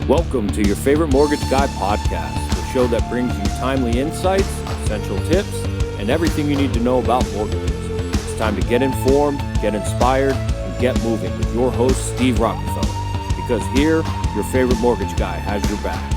Welcome to your favorite Mortgage Guy podcast, the show that brings you timely insights, essential tips, and everything you need to know about mortgages. It's time to get informed, get inspired, and get moving with your host, Steve Rockefeller. Because here, your favorite mortgage guy has your back.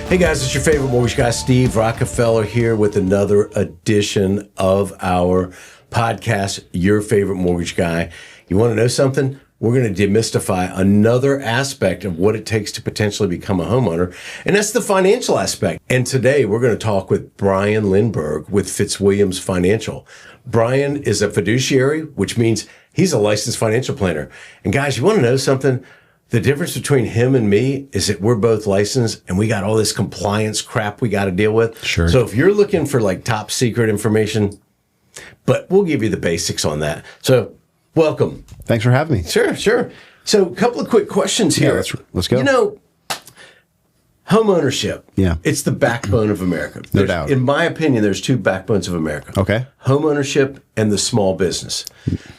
Hey guys, it's your favorite mortgage guy, Steve Rockefeller, here with another edition of our podcast, Your Favorite Mortgage Guy. You want to know something? We're going to demystify another aspect of what it takes to potentially become a homeowner, and that's the financial aspect. And today we're going to talk with Brian Lindberg with Fitzwilliams Financial. Brian is a fiduciary, which means he's a licensed financial planner. And guys, you want to know something? The difference between him and me is that we're both licensed and we got all this compliance crap we got to deal with. Sure. So if you're looking for like top secret information, but we'll give you the basics on that. So welcome. Thanks for having me. Sure. So a couple of quick questions here. Yeah, let's go. You know, home ownership. Yeah. It's the backbone of America. No doubt. In my opinion, there's two backbones of America. Okay. Home ownership and the small business.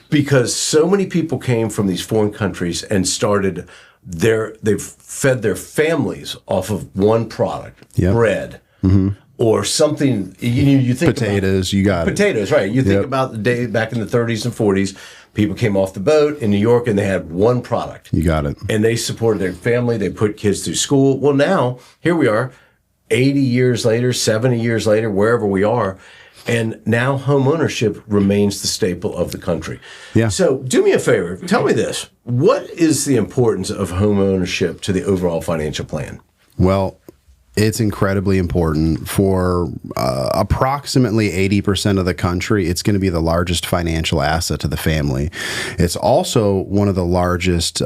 Because so many people came from these foreign countries and started they've fed their families off of one product, bread. Mm-hmm. Or something, you think potatoes, you got potatoes, right? You think about the day back in the 30s and 40s, people came off the boat in New York and they had one product. You got it. And they supported their family. They put kids through school. Well, now, here we are, 80 years later, 70 years later, wherever we are. And now home ownership remains the staple of the country. Yeah. So do me a favor. Tell me this. What is the importance of home ownership to the overall financial plan? Well, it's incredibly important for approximately 80% of the country. It's going to be the largest financial asset to the family. It's also one of the largest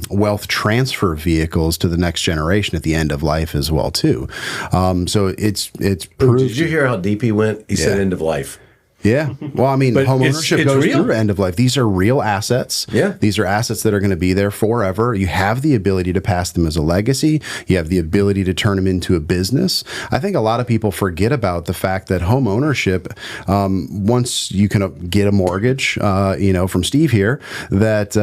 wealth transfer vehicles to the next generation at the end of life as well, too. So it's proved. Did you hear how deep he went? He said end of life. Yeah. Well, I mean, home ownership goes through end of life. These are real assets. Yeah. These are assets that are going to be there forever. You have the ability to pass them as a legacy. You have the ability to turn them into a business. I think a lot of people forget about the fact that home ownership, once you can get a mortgage, from Steve here, that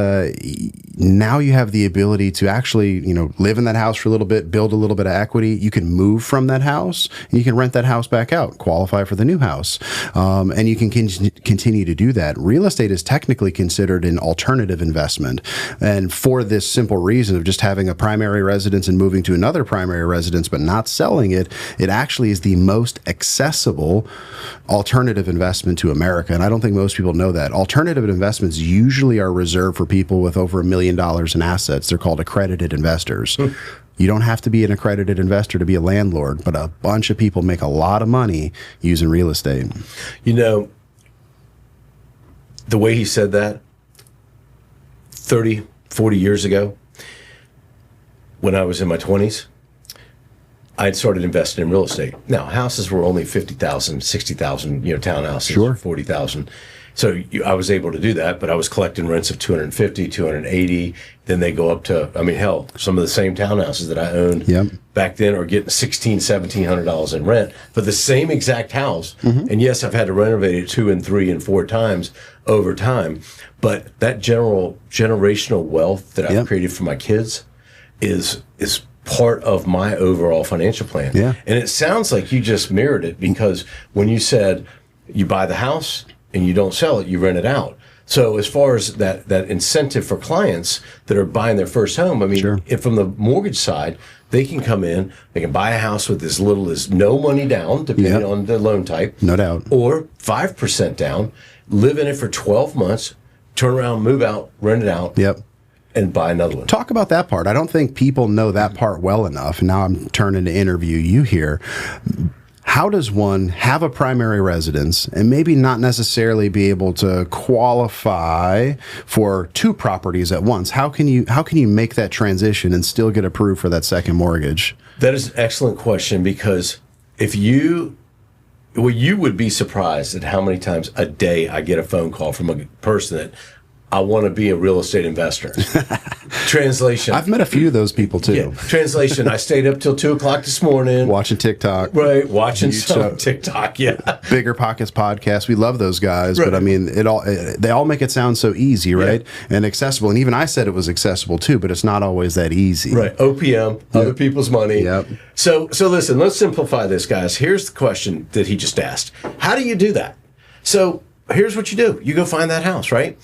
now you have the ability to actually, live in that house for a little bit, build a little bit of equity. You can move from that house and you can rent that house back out, qualify for the new house. And you can continue to do that. Real estate is technically considered an alternative investment. And for this simple reason of just having a primary residence and moving to another primary residence, but not selling it, it actually is the most accessible alternative investment to America. And I don't think most people know that. Alternative investments usually are reserved for people with over $1 million in assets. They're called accredited investors. You don't have to be an accredited investor to be a landlord, but a bunch of people make a lot of money using real estate. The way he said that 30, 40 years ago, when I was in my 20s, I had started investing in real estate. Now, houses were only 50,000, 60,000, townhouses, Sure. 40,000. So I was able to do that, but I was collecting rents of 250, 280. Then they go up to, some of the same townhouses that I owned back then are getting $1,600, $1,700 in rent for the same exact house. Mm-hmm. And yes, I've had to renovate it 2 and 3 and 4 times over time. But that generational wealth that I've created for my kids is part of my overall financial plan. Yeah. And it sounds like you just mirrored it, because when you said you buy the house and you don't sell it, you rent it out. So as far as that incentive for clients that are buying their first home, if from the mortgage side, they can come in, they can buy a house with as little as no money down, depending on the loan type. No doubt. Or 5% down, live in it for 12 months, turn around, move out, rent it out. And buy another one. Talk about that part. I don't think people know that part well enough. Now I'm turning to interview you here. How does one have a primary residence and maybe not necessarily be able to qualify for 2 properties at once? How can you make that transition and still get approved for that second mortgage? That is an excellent question, because you would be surprised at how many times a day I get a phone call from a person that I want to be a real estate investor. Translation. I've met a few of those people too. Yeah. Translation. I stayed up till 2:00 this morning. Watching TikTok. Right. Watching some TikTok. Yeah. Bigger Pockets podcast. We love those guys. Right. But I mean, they all make it sound so easy, right? Yeah. And accessible. And even I said it was accessible too, but it's not always that easy. Right. OPM, other people's money. Yep. So listen, let's simplify this, guys. Here's the question that he just asked. How do you do that? So here's what you do. You go find that house, right?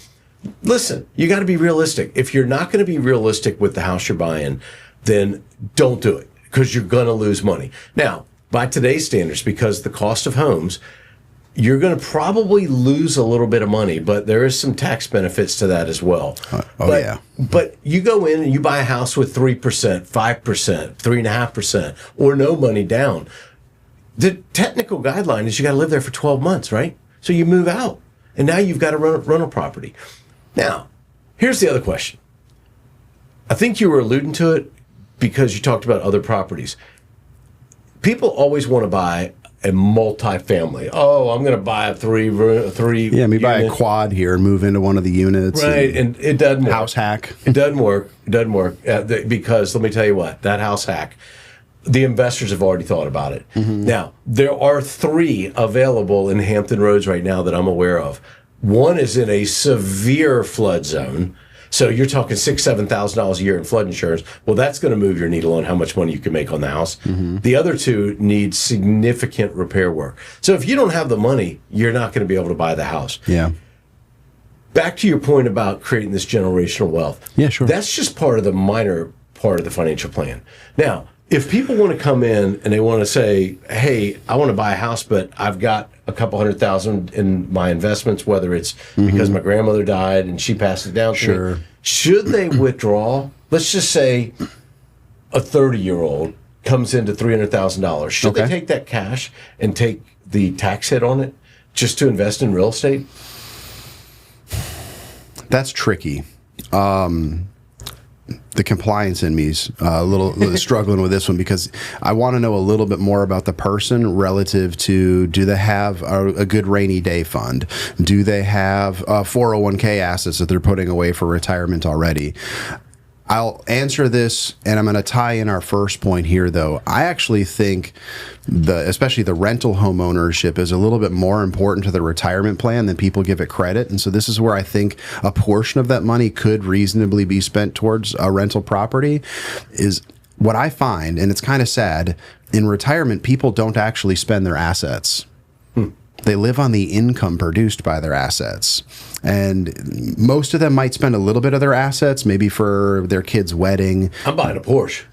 Listen, you got to be realistic. If you're not going to be realistic with the house you're buying, then don't do it because you're going to lose money. Now, by today's standards, because the cost of homes, you're going to probably lose a little bit of money, but there is some tax benefits to that as well. But you go in and you buy a house with 3%, 5%, 3.5%, or no money down. The technical guideline is you got to live there for 12 months, right? So you move out, and now you've got a rental property. Now, here's the other question. I think you were alluding to it because you talked about other properties. People always want to buy a multifamily. Oh, I'm going to buy a three. Yeah, me buy a quad here and move into one of the units. Right, and it doesn't work. House hack. It doesn't work. It doesn't work because let me tell you what, that house hack, the investors have already thought about it. Mm-hmm. Now, there are 3 available in Hampton Roads right now that I'm aware of. One is in a severe flood zone. So you're talking $6,000, $7,000 a year in flood insurance. Well, that's going to move your needle on how much money you can make on the house. Mm-hmm. The other 2 need significant repair work. So if you don't have the money, you're not going to be able to buy the house. Yeah. Back to your point about creating this generational wealth. Yeah, sure. That's just part of the minor part of the financial plan. Now, if people want to come in and they want to say, hey, I want to buy a house, but I've got a couple $100,000 in my investments, whether it's because my grandmother died and she passed it down to me, should they withdraw? Let's just say a 30-year-old comes into $300,000. Should they take that cash and take the tax hit on it just to invest in real estate? That's tricky. The compliance in me's a little struggling with this one because I want to know a little bit more about the person relative to, do they have a good rainy day fund? Do they have 401k assets that they're putting away for retirement already? I'll answer this, and I'm going to tie in our first point here, though. I actually think especially the rental home ownership is a little bit more important to the retirement plan than people give it credit. And so this is where I think a portion of that money could reasonably be spent towards a rental property. Is what I find, and it's kind of sad, in retirement, people don't actually spend their assets. They live on the income produced by their assets. And most of them might spend a little bit of their assets, maybe for their kid's wedding. I'm buying a Porsche.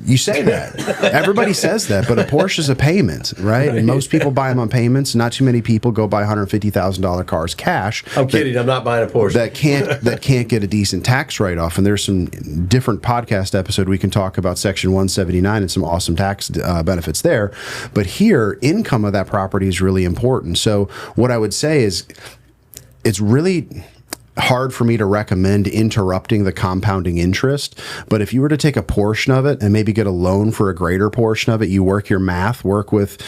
You say that. Everybody says that, but a Porsche is a payment, right? And most people buy them on payments. Not too many people go buy $150,000 cars cash. I'm kidding. I'm not buying a Porsche. That can't get a decent tax write-off. And there's some different podcast episode we can talk about Section 179 and some awesome tax benefits there. But here, income of that property is really important. So what I would say is, it's really hard for me to recommend interrupting the compounding interest. But if you were to take a portion of it and maybe get a loan for a greater portion of it, you work your math, work with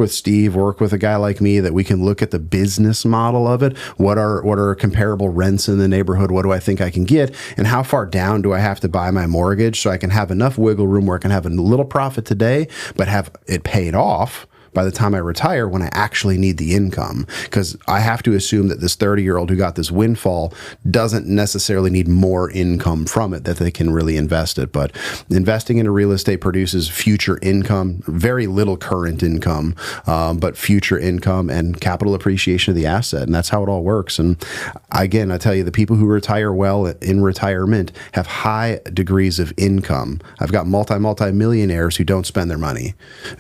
Steve, work with a guy like me, that we can look at the business model of it. What are comparable rents in the neighborhood? What do I think I can get? And how far down do I have to buy my mortgage so I can have enough wiggle room where I can have a little profit today, but have it paid off by the time I retire when I actually need the income? Because I have to assume that this 30-year-old who got this windfall doesn't necessarily need more income from it that they can really invest it. But investing into real estate produces future income, very little current income, but future income and capital appreciation of the asset. And that's how it all works. And again, I tell you, the people who retire well in retirement have high degrees of income. I've got multi-millionaires who don't spend their money,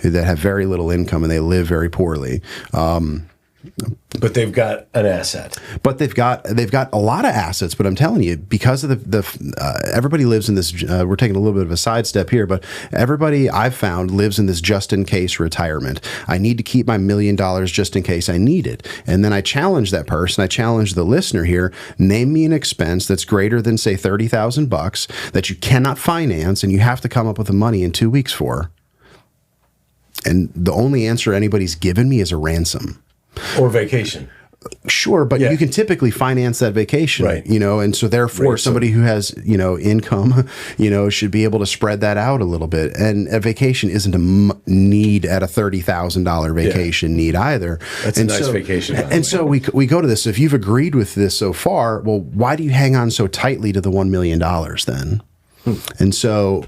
that have very little income, and they live very poorly. But they've got an asset. But they've got a lot of assets. But I'm telling you, because of everybody lives in this. We're taking a little bit of a sidestep here, but everybody I've found lives in this just in case retirement. I need to keep my $1 million just in case I need it. And then I challenge that person. I challenge the listener here. Name me an expense that's greater than, say, $30,000 that you cannot finance, and you have to come up with the money in 2 weeks for. And the only answer anybody's given me is a ransom. Or vacation. Sure, but you can typically finance that vacation, right? And so therefore somebody who has, income, should be able to spread that out a little bit. And a vacation isn't a need at a $30,000 vacation need either. That's a nice vacation. And so we go to this. If you've agreed with this so far, well, why do you hang on so tightly to the $1 million then? And so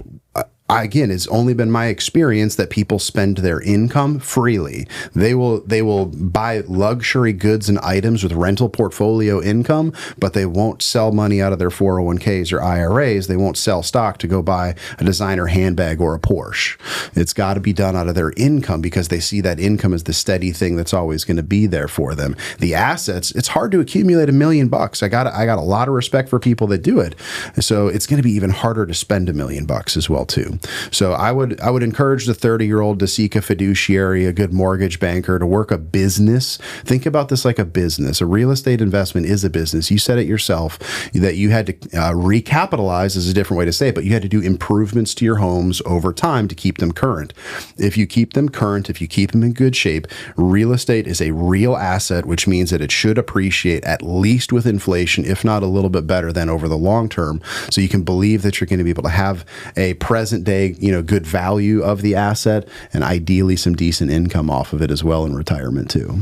again, it's only been my experience that people spend their income freely. They will buy luxury goods and items with rental portfolio income, but they won't sell money out of their 401ks or IRAs. They won't sell stock to go buy a designer handbag or a Porsche. It's got to be done out of their income because they see that income as the steady thing that's always going to be there for them. The assets, it's hard to accumulate $1 million. I got a lot of respect for people that do it. So it's going to be even harder to spend $1 million as well too. So I would encourage the 30-year-old to seek a fiduciary, a good mortgage banker, to work a business. Think about this like a business. A real estate investment is a business. You said it yourself that you had to recapitalize is a different way to say it, but you had to do improvements to your homes over time to keep them current. If you keep them current, if you keep them in good shape, real estate is a real asset, which means that it should appreciate at least with inflation, if not a little bit better than over the long term. So you can believe that you're going to be able to have a present day, good value of the asset and ideally some decent income off of it as well in retirement too.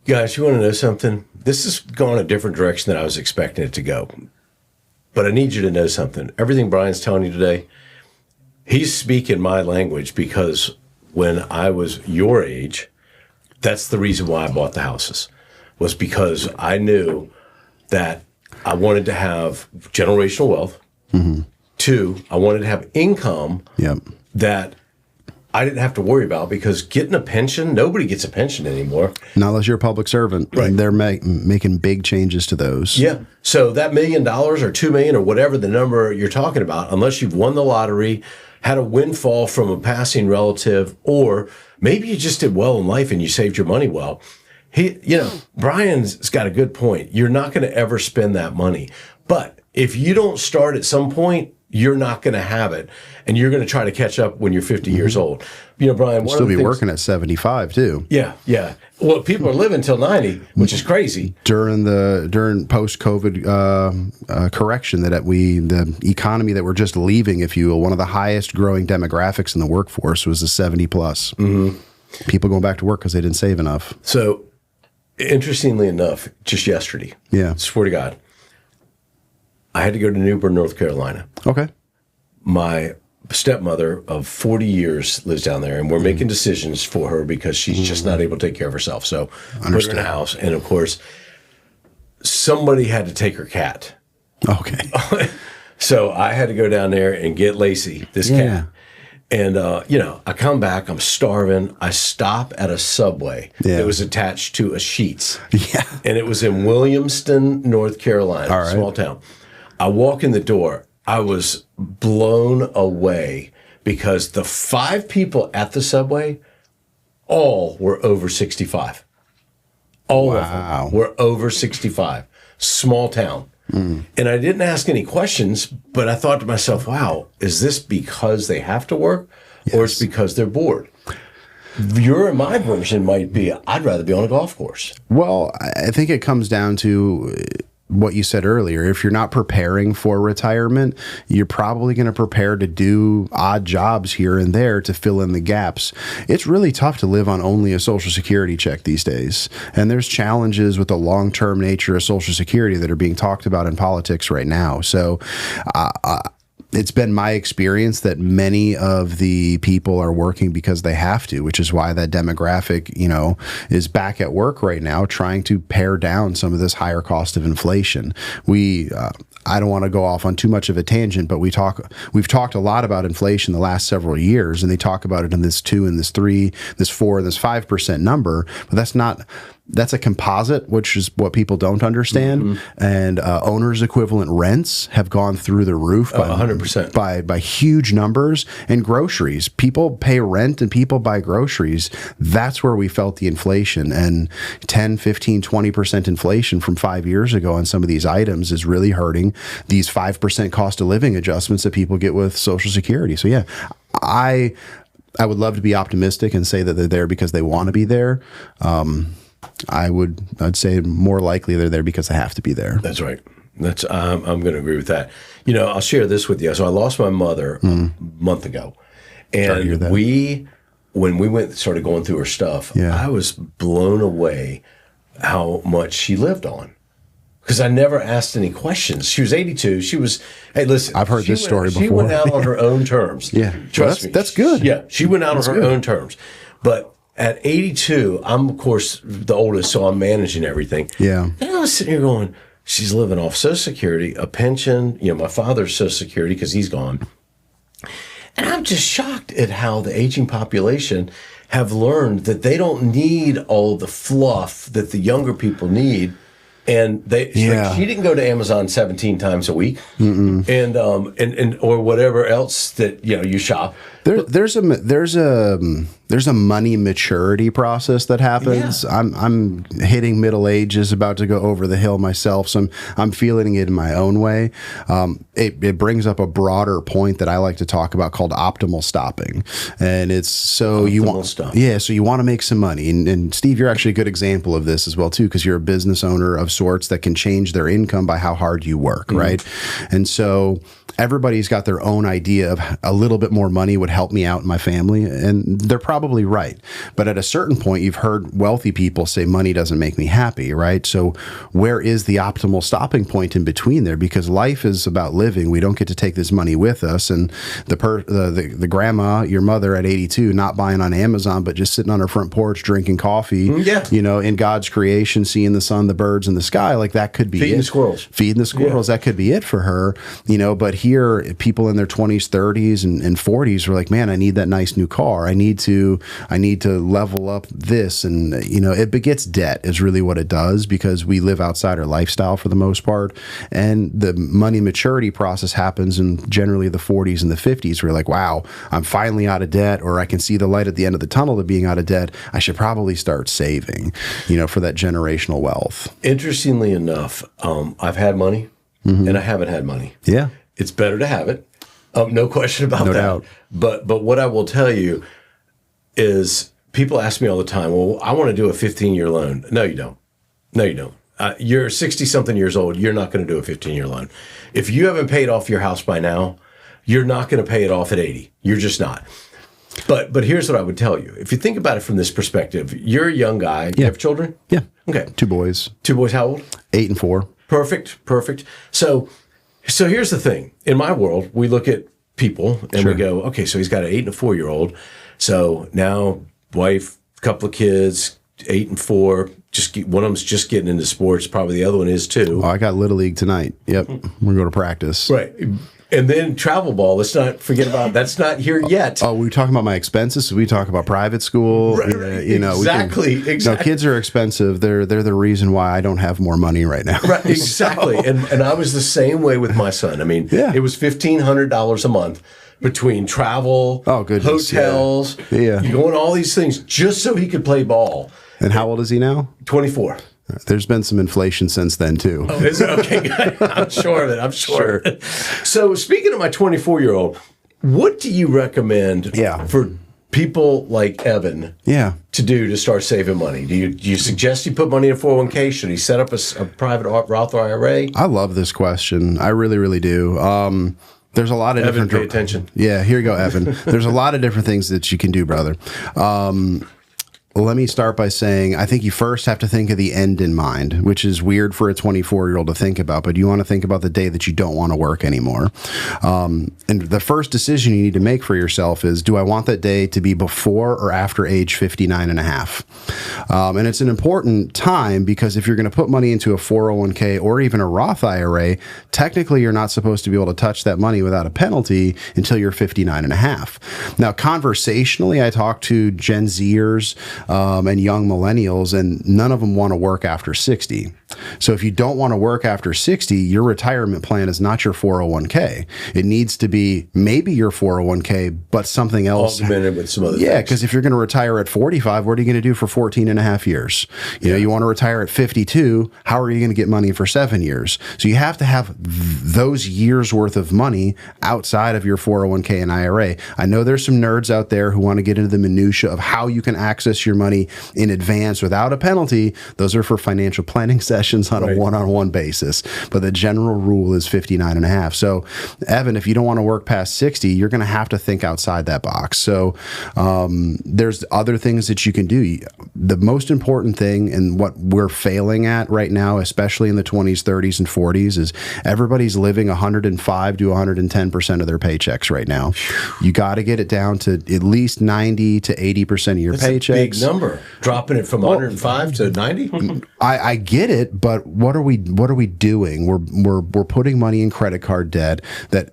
Guys, you want to know something? This is going a different direction than I was expecting it to go. But I need you to know something. Everything Brian's telling you today, he's speaking my language because when I was your age, that's the reason why I bought the houses, was because I knew that I wanted to have generational wealth. Mm-hmm. Two, I wanted to have income that I didn't have to worry about, because getting a pension, nobody gets a pension anymore. Not unless you're a public servant. Right. And they're making big changes to those. Yeah. So that $1 million or $2 million or whatever the number you're talking about, unless you've won the lottery, had a windfall from a passing relative, or maybe you just did well in life and you saved your money well. Brian's got a good point. You're not going to ever spend that money. But if you don't start at some point, you're not going to have it, and you're going to try to catch up when you're 50 years old. Brian, you'll still be working at 75 too. Yeah. Well, people are living till 90, which is crazy. During post-COVID correction the economy that we're just leaving, if you will, one of the highest growing demographics in the workforce was the 70 plus. Mm-hmm. People going back to work because they didn't save enough. So, interestingly enough, just yesterday, swear to God, I had to go to New Bern, North Carolina. Okay. My stepmother of 40 years lives down there, and we're making decisions for her because she's just not able to take care of herself. So put her in a house. And of course, somebody had to take her cat. Okay. So I had to go down there and get Lacey, this cat. And, I come back, I'm starving. I stop at a Subway that was attached to a Sheetz. Yeah. And it was in Williamston, North Carolina, small town. I walk in the door. I was blown away because the 5 people at the Subway, all were over 65. All of them were over 65. Small town. Mm. And I didn't ask any questions, but I thought to myself, wow, is this because they have to work or it's because they're bored? Your and my version might be, I'd rather be on a golf course. Well, I think it comes down to what you said earlier. If you're not preparing for retirement, you're probably going to prepare to do odd jobs here and there to fill in the gaps. It's really tough to live on only a Social Security check these days. And there's challenges with the long-term nature of Social Security that are being talked about in politics right now. So, it's been my experience that many of the people are working because they have to, which is why that demographic, is back at work right now, trying to pare down some of this higher cost of inflation. I don't want to go off on too much of a tangent, but we've talked a lot about inflation the last several years, and they talk about it in this 2 and this 3, this 4 and this 5% number, but that's a composite, which is what people don't understand. Mm-hmm. And owners equivalent rents have gone through the roof by 100%, by huge numbers. And groceries, people pay rent and people buy groceries. That's where we felt the inflation, and 10, 15, 20% inflation from 5 years ago on some of these items is really hurting these 5% cost of living adjustments that people get with Social Security. So yeah, I would love to be optimistic and say that they're there because they want to be there. I'd say more likely they're there because they have to be there. That's right. That's I'm going to agree with that. I'll share this with you. So I lost my mother a month ago, and when we started going through her stuff, I was blown away how much she lived on. Because I never asked any questions. She was 82. She was, hey, listen. I've heard this story before. She went out on her own terms. Yeah. Trust me. That's good. Yeah. She went out on her own terms. But at 82, I'm, of course, the oldest, so I'm managing everything. Yeah. And I was sitting here going, she's living off Social Security, a pension, my father's Social Security because he's gone. And I'm just shocked at how the aging population have learned that they don't need all the fluff that the younger people need. And she didn't go to Amazon 17 times a week, and or whatever else that you shop. There's a money maturity process that happens. Yeah. I'm hitting middle age, is about to go over the hill myself, so I'm feeling it in my own way. It brings up a broader point that I like to talk about called optimal stopping, and it's so you want to make some money. And Steve, you're actually a good example of this as well too, because you're a business owner of sorts that can change their income by how hard you work, right? And so everybody's got their own idea of a little bit more money would help me out and my family, and they're probably right. But at a certain point, you've heard wealthy people say money doesn't make me happy, right? So where is the optimal stopping point in between there? Because life is about living. We don't get to take this money with us. And the grandma, your mother at 82, not buying on Amazon, but just sitting on her front porch drinking coffee, in God's creation, seeing the sun, the birds, and the sky, like that could be Feeding the squirrels. Feeding the squirrels, that could be it for her, but here, people in their 20s, 30s, and 40s are like, man, I need that nice new car. I need to level up this. And, it begets debt is really what it does, because we live outside our lifestyle for the most part. And the money maturity process happens in generally the 40s and the 50s. We're like, wow, I'm finally out of debt, or I can see the light at the end of the tunnel to being out of debt. I should probably start saving, for that generational wealth. Interestingly enough, I've had money and I haven't had money. Yeah. It's better to have it. No question about that. Doubt. But what I will tell you is people ask me all the time, well, I want to do a 15-year loan. No, you don't. No, you don't. You're 60-something years old. You're not going to do a 15-year loan. If you haven't paid off your house by now, you're not going to pay it off at 80. You're just not. But here's what I would tell you. If you think about it from this perspective, you're a young guy. You have children? Yeah. Okay. 2 boys. 2 boys, how old? 8 and 4. Perfect. So here's the thing. In my world, we look at people and we go, okay, so he's got an 8 and a 4-year-old. So now wife, couple of kids, 8 and 4. One of them's just getting into sports. Probably the other one is too. Oh, I got Little League tonight. Yep. We're going to go to practice. Right. And then travel ball. Let's not forget about that's not here yet. Oh, we talking about my expenses. So we talk about private school. Right, exactly. No, kids are expensive. They're the reason why I don't have more money right now. Right, exactly. And I was the same way with my son. I mean, it was $1,500 a month between travel, hotels, you going all these things just so he could play ball. And how old is he now? 24. There's been some inflation since then, too. Oh, is it? Okay, I'm sure of it. I'm sure. So speaking of my 24-year-old, what do you recommend for people like Evan to do to start saving money? Do you suggest he put money in a 401k? Should he set up a private Roth IRA? I love this question. I really, really do. There's a lot of Evan, different... pay attention. Yeah, here you go, Evan. There's a lot of different things that you can do, brother. Let me start by saying I think you first have to think of the end in mind, which is weird for a 24-year-old to think about, but you want to think about the day that you don't want to work anymore. And the first decision you need to make for yourself is, do I want that day to be before or after age 59 and a half? And it's an important time, because if you're going to put money into a 401k or even a Roth IRA, technically you're not supposed to be able to touch that money without a penalty until you're 59 and a half. Now, conversationally, I talk to Gen Zers and young millennials, and none of them want to work after 60. So if you don't want to work after 60, your retirement plan is not your 401k. It needs to be maybe your 401k, but something else. Augmented with some other things. Because if you're going to retire at 45, what are you going to do for 14 and a half years? You want to retire at 52, how are you going to get money for 7 years? So you have to have those years worth of money outside of your 401k and IRA. I know there's some nerds out there who want to get into the minutia of how you can access your your money in advance without a penalty, those are for financial planning sessions on a one-on-one basis. But the general rule is 59 and a half. So, Evan, if you don't want to work past 60, you're going to have to think outside that box. So there's other things that you can do. The most important thing, and what we're failing at right now, especially in the 20s, 30s, and 40s, is everybody's living 105 to 110% of their paychecks right now. You got to get it down to at least 90 to 80% of your paychecks. That's a big number. Dropping it from 105 to 90. I get it, but what are we doing? We're putting money in credit card debt that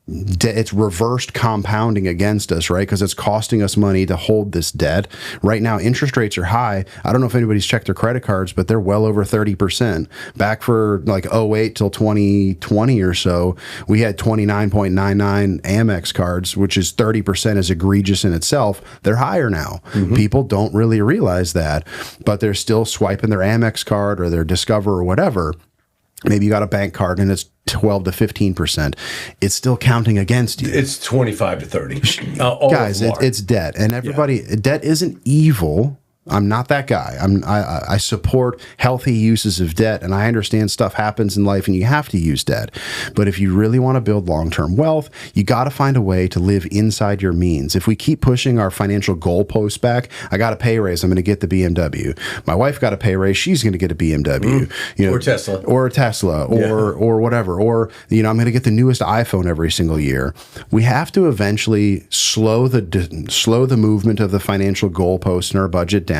it's reversed compounding against us, right? Because it's costing us money to hold this debt. Right now, interest rates are high. I don't know if anybody's checked their credit cards, but they're well over 30%. Back for like 08 till 2020 or so, we had 29.99 Amex cards, which is 30% is egregious in itself. They're higher now. People don't really realize that, but they're still swiping their Amex card or their Discover or whatever. Maybe you got a bank card and it's 12 to 15%. It's still counting against you. It's 25 to 30. Guys, it's debt. And everybody, debt isn't evil. I'm not that guy. I support healthy uses of debt, and I understand stuff happens in life and you have to use debt. But if you really want to build long-term wealth, you got to find a way to live inside your means. If we keep pushing our financial goalposts back, I got a pay raise, I'm going to get the BMW. My wife got a pay raise, she's going to get a BMW. Or Tesla. Or a Tesla, or whatever. Or, I'm going to get the newest iPhone every single year. We have to eventually slow the movement of the financial goalposts in our budget down.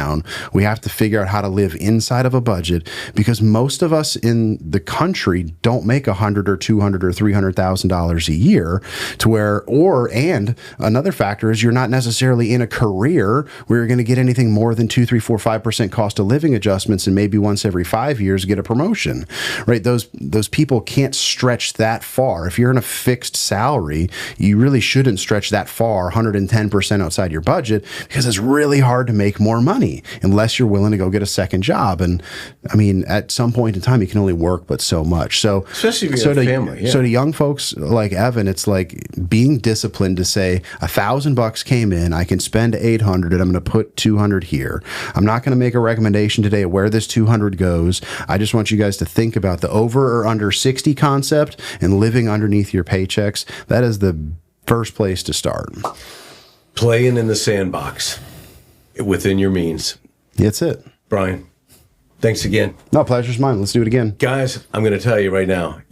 We have to figure out how to live inside of a budget, because most of us in the country don't make $100,000 or $200,000 or $300,000 a year, to where, and another factor is you're not necessarily in a career where you're going to get anything more than 2, 3, 4, 5% cost of living adjustments, and maybe once every 5 years get a promotion, right? Those people can't stretch that far. If you're in a fixed salary, you really shouldn't stretch that far, 110% outside your budget, because it's really hard to make more money unless you're willing to go get a second job. And I mean, at some point in time, you can only work but so much. So especially if you have a family. So to young folks like Evan, it's like being disciplined to say $1,000 came in, I can spend 800 and I'm going to put 200 here. I'm not going to make a recommendation today of where this 200 goes. I just want you guys to think about the over or under 60 concept and living underneath your paychecks. That is the first place to start. Playing in the sandbox within your means. That's it. Brian, thanks again. No, pleasure's mine. Let's do it again. Guys, I'm going to tell you right now,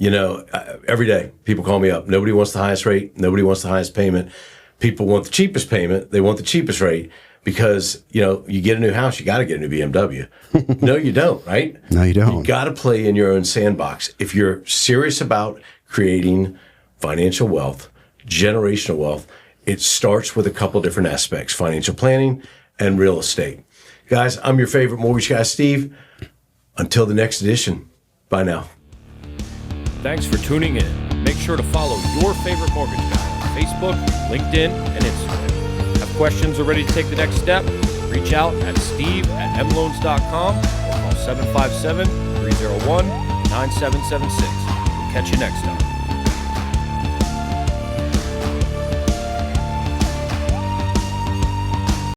every day people call me up. Nobody wants the highest rate. Nobody wants the highest payment. People want the cheapest payment. They want the cheapest rate because, you get a new house, you got to get a new BMW. No, you don't, right? No, you don't. You got to play in your own sandbox. If you're serious about creating financial wealth, generational wealth, it starts with a couple different aspects: financial planning and real estate. Guys, I'm your favorite mortgage guy, Steve. Until the next edition, bye now. Thanks for tuning in. Make sure to follow your favorite mortgage guy on Facebook, LinkedIn, and Instagram. Have questions or ready to take the next step? Reach out at steve@mloans.com or call 757-301-9776. We'll catch you next time.